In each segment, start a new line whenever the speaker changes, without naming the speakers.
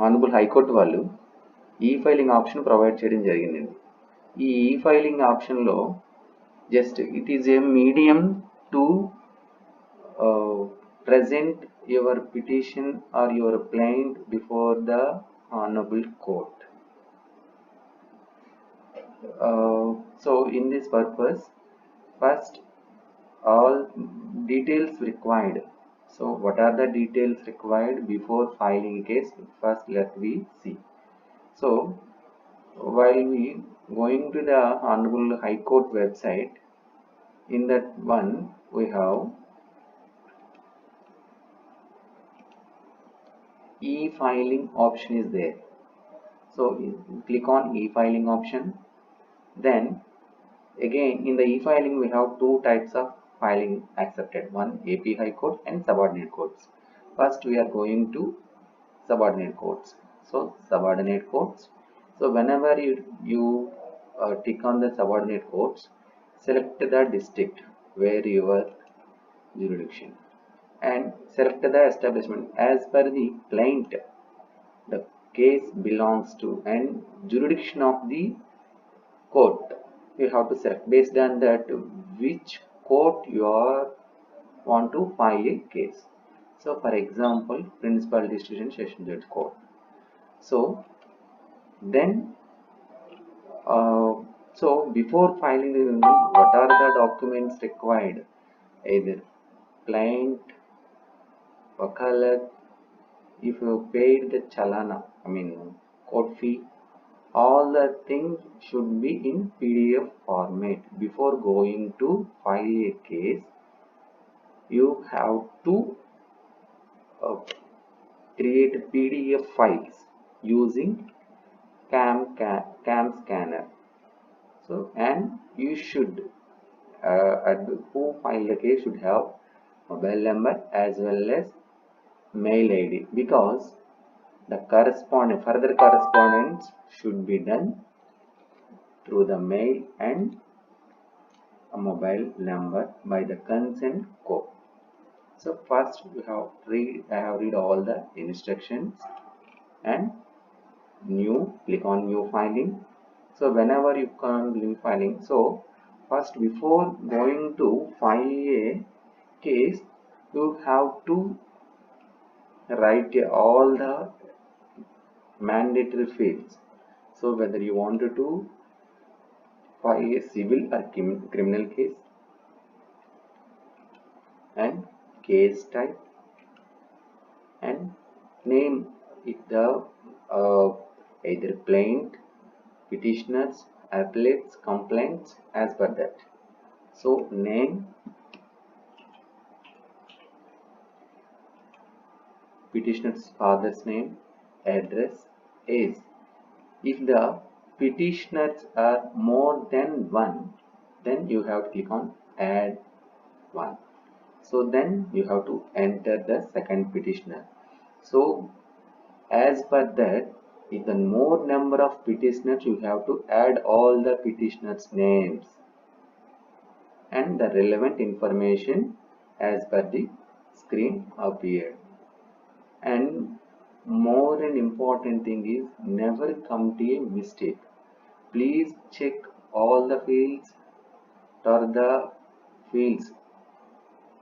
Honourable high court వాళ్ళు ఈ filing option provide చేయడం జరిగిందండి. ఈ ఫైలింగ్ ఆప్షన్లో just it is a medium to present your petition or your plaint before the honorable court. So in this purpose, first all details required. So what are the details required before filing a case? First let we see. So while we going to the Honorable High Court website, in that one we have e-filing option is there. So click on e-filing option. Then again in the e-filing we have two types of filing accepted. One AP High Court and subordinate courts. First we are going to subordinate courts. So subordinate courts. So whenever you tick on the subordinate courts, select the district where your jurisdiction and select the establishment as per the plaint the case belongs to and jurisdiction of the court. You have to select based on that which court you are want to file a case. So for example, Principal District and Session Judge Court. So then so before filing the what are the documents required? Either plaint, wakalat, if you paid the chalana, court fee, all the things should be in PDF format. Before going to file a case, you have to create PDF files using cam scanner. So and you should who file the case should have mobile number as well as mail ID, because the further correspondence should be done through the mail and a mobile number by the consent court. So first I have read all the instructions and click on new filing. So whenever you can new filing, so first before going to file a case, you have to write all the mandatory fields. So whether you wanted to file a civil or criminal case, and case type, and name it the either plaint, petitioners, appellates, complaints as per that. So name, petitioner's father's name, address, age. If the petitioners are more than one, then you have to click on add one. So then you have to enter the second petitioner. So as per that, if the more number of petitioners, you have to add all the petitioners names and the relevant information as per the screen appeared. And more an important thing is never come to a mistake. Please check all the fields or the fields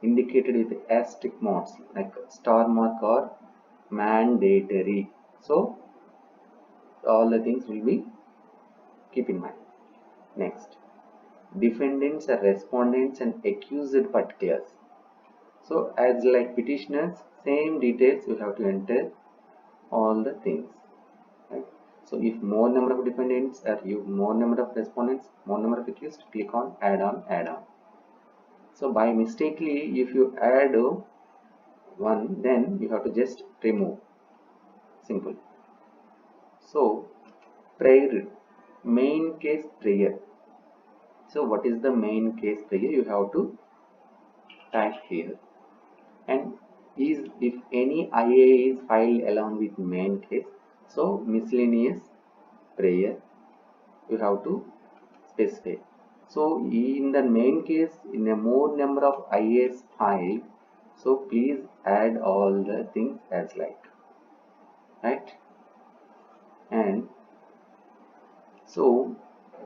indicated with asterisk marks like star mark or mandatory. So all the things will be keep in mind. Next, defendants are respondents and accused particulars. So as like petitioners, same details you have to enter all the things, right? So if more number of defendants or more number of respondents, more number of accused, click on add on. So by mistakenly if you add one, then you have to just remove, simple. So prior main case prior. So what is the main case prior? You have to type here. And if any IA is filed along with main case, so miscellaneous prior you have to specify. So in the main case, in a more number of IAs filed, so please add all the things as like, right? understand. So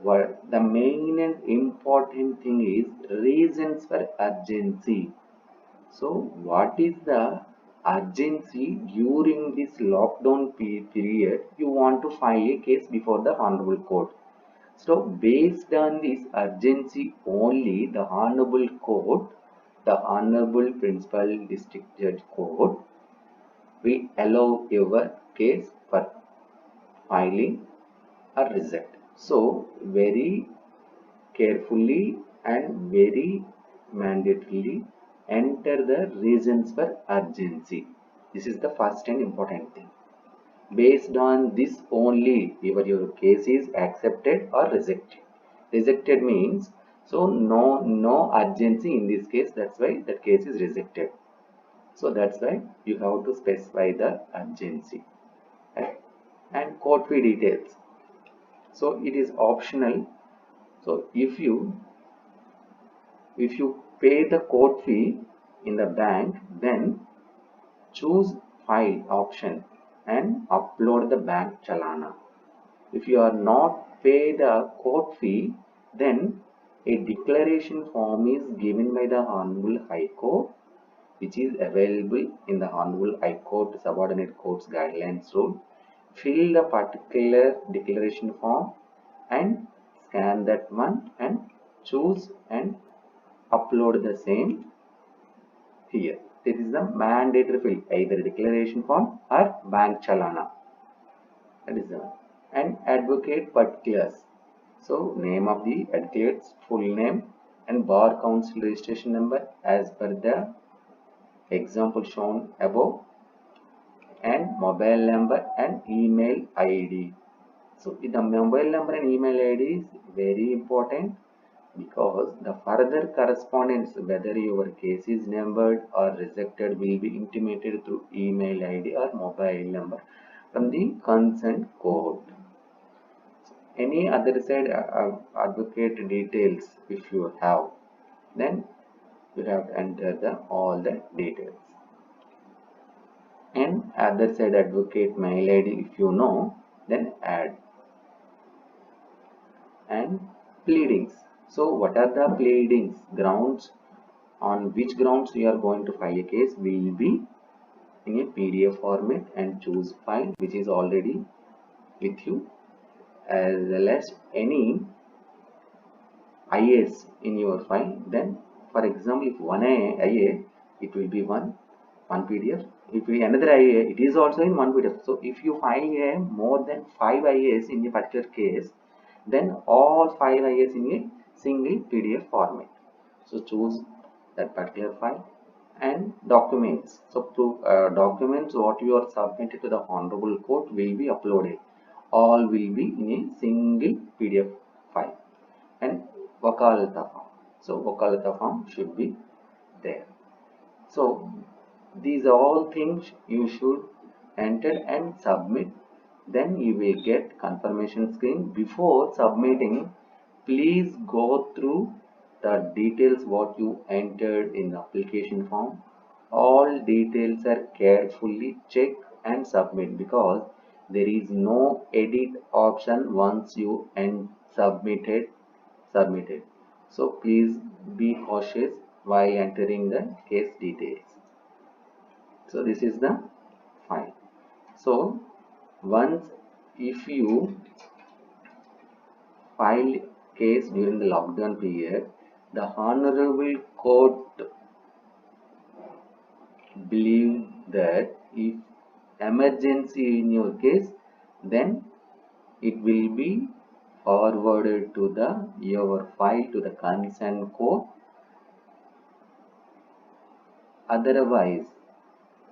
what the main and important thing is reasons for urgency. So what is the urgency during this lockdown period? You want to file a case before the Honorable Court. So based on this urgency only, the Honorable Court, the Honorable Principal District Judge Court will allow your case for filing or reject. So very carefully and very mandatorily enter the reasons for urgency. This is the first and important thing. Based on this only your case is accepted or rejected. Rejected means so no urgency in this case, that's why that case is rejected. So that's why you have to specify the urgency. And court fee details. So it is optional. So if you pay the court fee in the bank, then choose file option and upload the bank chalana. If you are not pay the court fee, then a declaration form is given by the Honorable High Court, which is available in the Honorable High Court Subordinate Courts Guidelines Rule. Fill the particular declaration form and scan that one and choose and upload the same here. This is the mandatory field, either declaration form or bank chalana. That is the one. And advocate particulars. So name of the advocate's full name and bar council registration number as per the example shown above, and mobile number and email ID. So the mobile number and email ID is very important, because the further correspondence, whether your case is numbered or rejected, will be intimated through email ID or mobile number from the concerned court. Any other side advocate details if you have, then you have to enter all the details. And other side advocate mail ID if you know, then add. And pleadings. So what are the pleadings? Grounds on which grounds you are going to file a case will be in a PDF format, and choose file which is already with you, as well as any IAs in your file. Then for example, if one IA, it will be one PDF. If another IA, it is also in one PDF. So if you file a more than 5 IAs in a particular case, then all 5 IAs in a single PDF format. So choose that particular file. And documents. So documents what you are submitted to the Honorable Court will be uploaded. All will be in a single PDF file. And Wakalata form. So Wakalata form should be there. So these are all things you should enter and submit. Then you will get confirmation screen. Before submitting, please go through the details what you entered in the application form. All details are carefully checked and submit, because there is no edit option once you submitted. So please be cautious while entering the case details. So this is the file. So once if you file case during the lockdown period, the Honorable Court believe that if emergency in your case, then it will be forwarded to your file to the concerned court. Otherwise,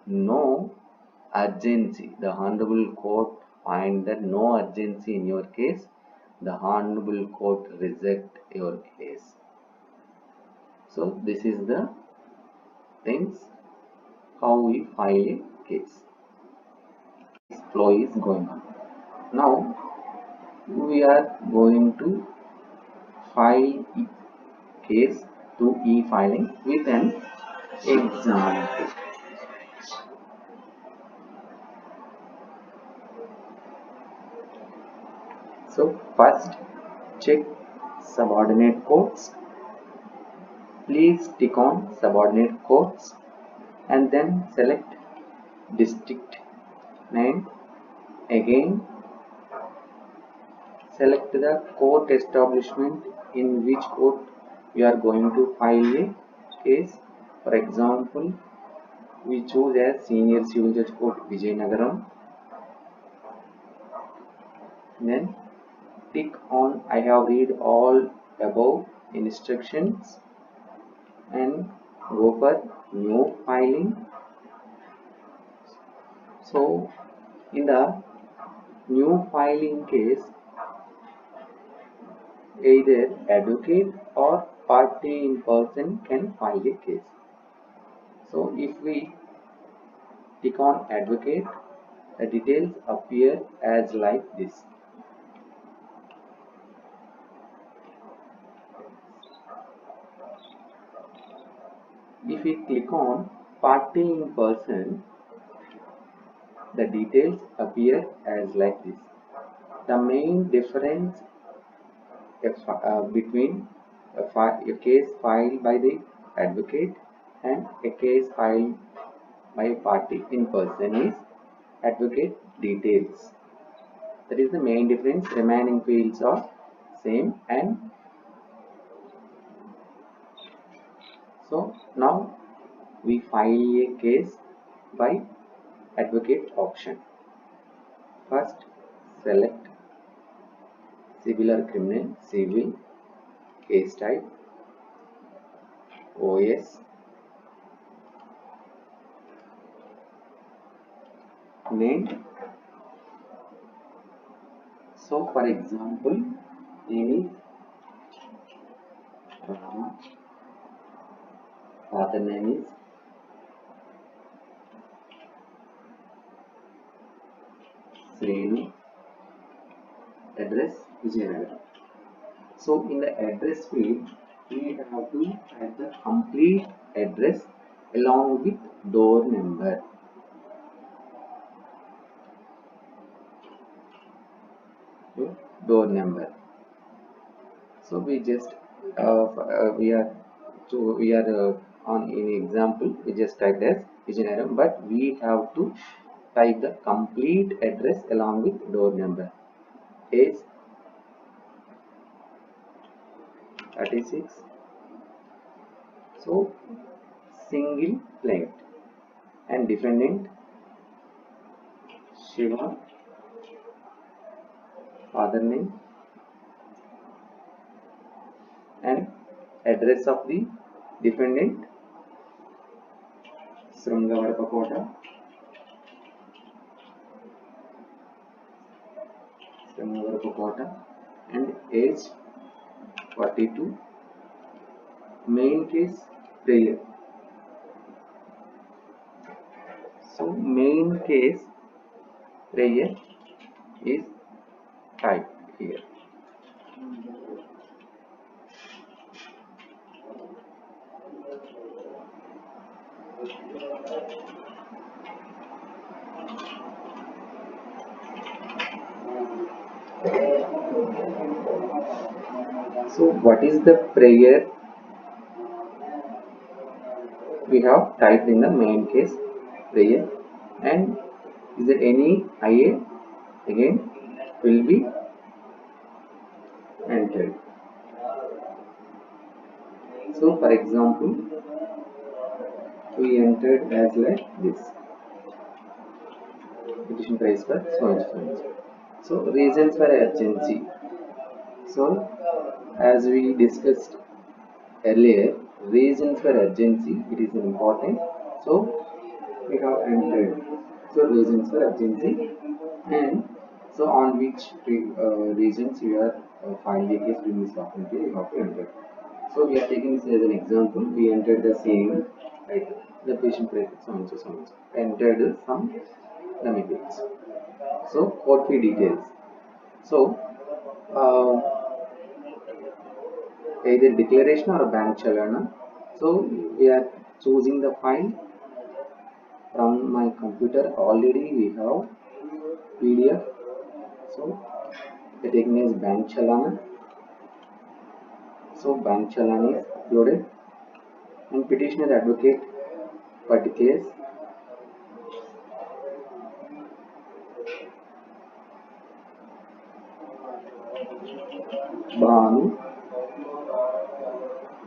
no urgency. The Honorable Court find that no urgency in your case, the Honorable Court reject your case. So this is the things how we file a case. This flow is going on. Now we are going to file case through e-filing with an example. So first check subordinate codes. Please tick on subordinate codes and then select district name. Again select the court establishment in which court we are going to file a case. For example, we choose as Senior Civil Judge Court Vijayanagaram. Then tick on I have read all above instructions and go for new filing. So in the new filing case, either advocate or party in person can file a case. So if we tick on advocate, the details appear as like this. If we click on party in person, the details appear as like this. The main difference between a case filed by the advocate and a case filed by party in person is advocate details. That is the main difference. Remaining fields are same. And so now we file a case by advocate option. First select civil or criminal. Civil, case type OS, name. So for example, name is Rama, father name is Srinu, address Vijayanagaram. So in the address field, we have to add the complete address along with door number. Okay, door number. So we just we are on in example we just typed as Vijayanagaram, but we have to type the complete address along with door number. Age 36. So single plaintiff and defendant Shiva, father name and address of the defendant Srungavarapakota, and age 42. Main case prayer. So main case prayer is typed here. So what is the prayer we have typed in the main case prayer, and is there any IA again will be entered. So for example, we entered as like this, petition price for so and so. So reasons for urgency. So as we discussed earlier, reasons for urgency, it is important. So we have entered. So reasons for urgency, and so on which reasons you are filing a case during this document, you have to enter. So we are taking this as an example. We entered the same, right? The patient price so and so, so and so. Entered some dummy bills. So court fee details. So either declaration or a bank chalana. So we are choosing the file from my computer. Already we have PDF. So The taking is bank challan. So bank challan is uploaded, and petitioner advocate particulars, Bhanu,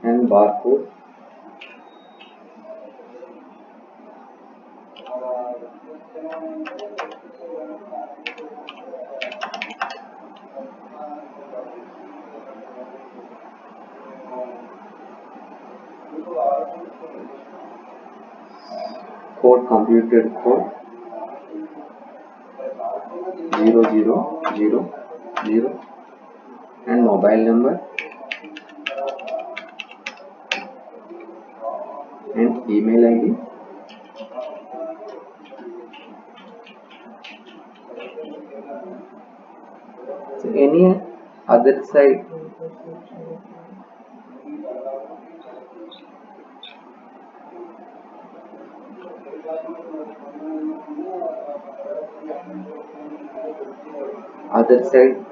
and barcode. Code computed code 0000 and mobile number and email ID. So any other side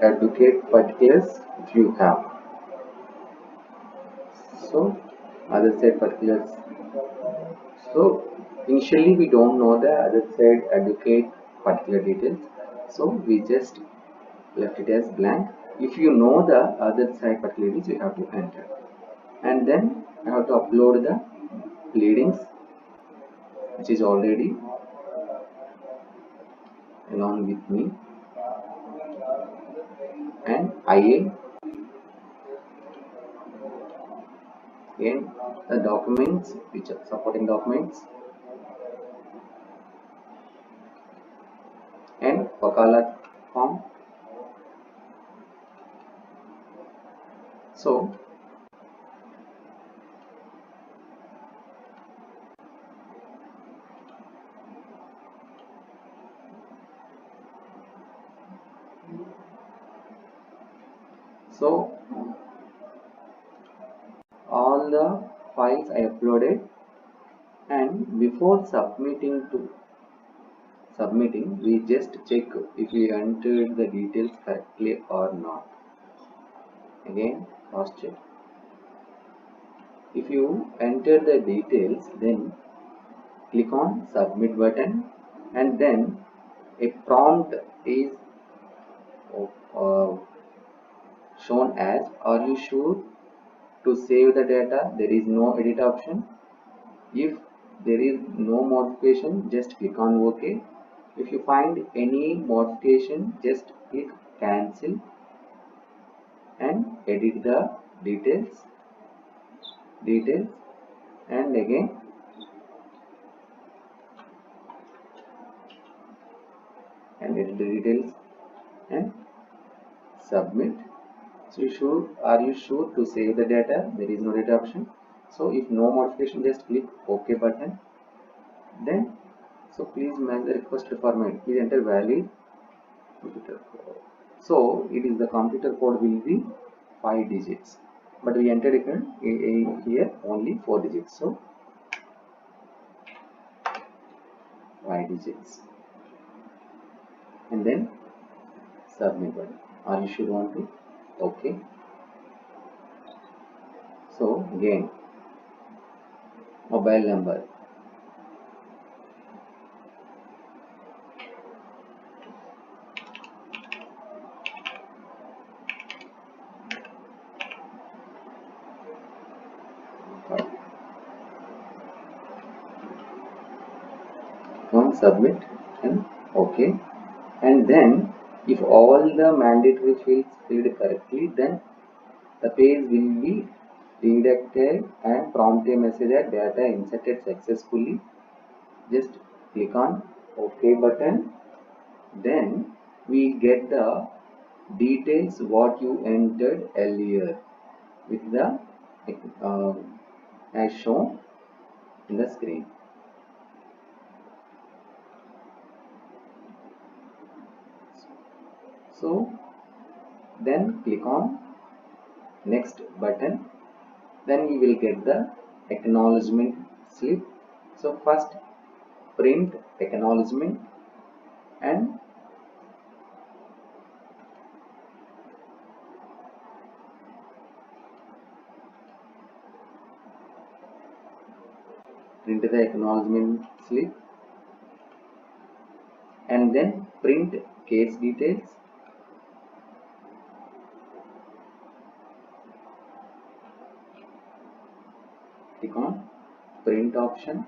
advocate particulars if you have. So other side particulars. So initially we don't know the other side advocate particular details, so we just left it as blank. If you know the other side particular details, you have to enter, and then I have to upload the pleadings which is already along with me, and IA. Again, the documents which are supporting documents, and wakalat form. So all the files I uploaded, and before submitting we just check if we entered the details correctly or not. Again, cross check. If you enter the details, then click on submit button, and then a prompt is uh, shown as, are you sure to save the data? There is no edit option. If there is no modification, just click on OK. If you find any modification, just click cancel and edit the details, and again edit the details and submit. So are you sure to save the data? There is no data option. So if no modification, just click OK button. Then please match the requested format. Please enter valid computer code. So it is the computer code will be 5 digits, but we entered here only 4 digits. So 5 digits, and then submit button. Are you sure want to? Okay. So again, mobile number, submit and OK. And then if all the mandatory fields filled correctly, then the page will be redirected and prompt a message that data inserted successfully. Just click on OK button. Then we get the details what you entered earlier with the as shown in the screen. So then click on next button, then we will get the acknowledgement slip. So first print acknowledgement, and print the acknowledgement slip, and then print case details. Click on print option.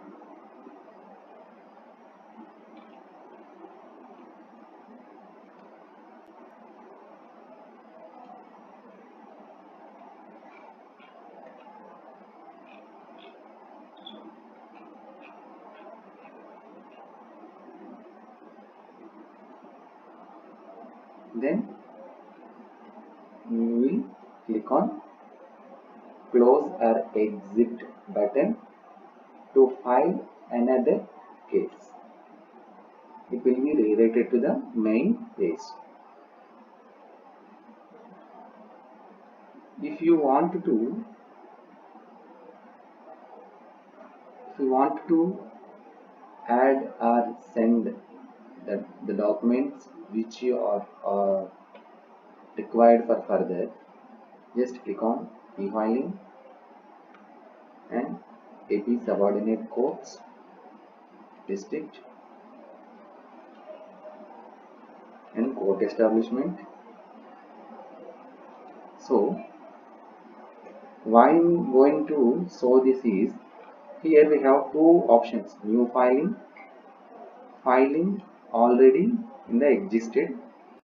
Then we will click on close or exit button to file another case. It will be redirected to the main page. If you want to add or send the documents which you are required for further, just click on e-filing and AP subordinate codes district and court establishment. So why I'm going to show this is, here we have two options: new filing, filing already in the existed